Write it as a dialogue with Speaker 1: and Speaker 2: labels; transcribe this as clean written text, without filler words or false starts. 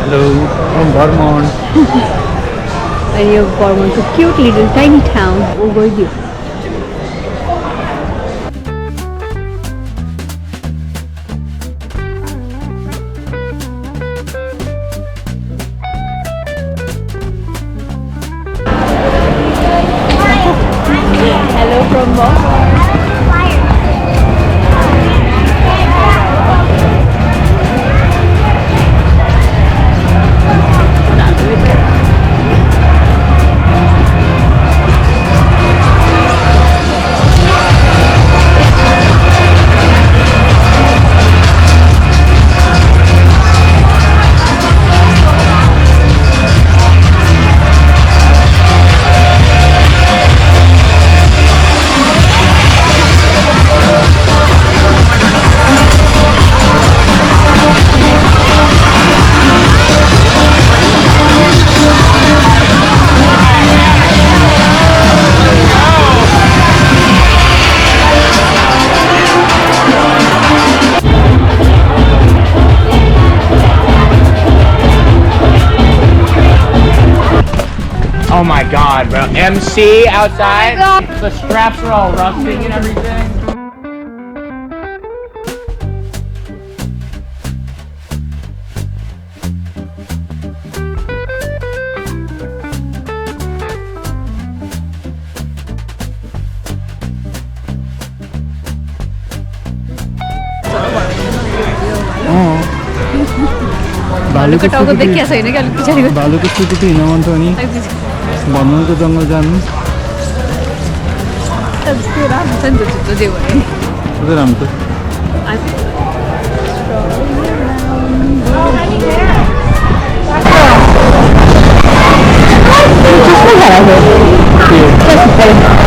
Speaker 1: Hello, from Vermont.
Speaker 2: And you have Vermont, a cute little tiny town over here. Hello from Vermont.
Speaker 1: Oh my god, bro. MC outside. The straps are all rusting and everything.
Speaker 2: भालु कटाउको देखिया छैन क्या पछाडिको
Speaker 3: भालुको स्थिति हिँड्न मन छ नि भन्नुको जङ्गल जानु
Speaker 2: त्यस्तो राम्रो छ नि त जुत्तो जे भने
Speaker 3: कति राम्रो
Speaker 2: कस्तो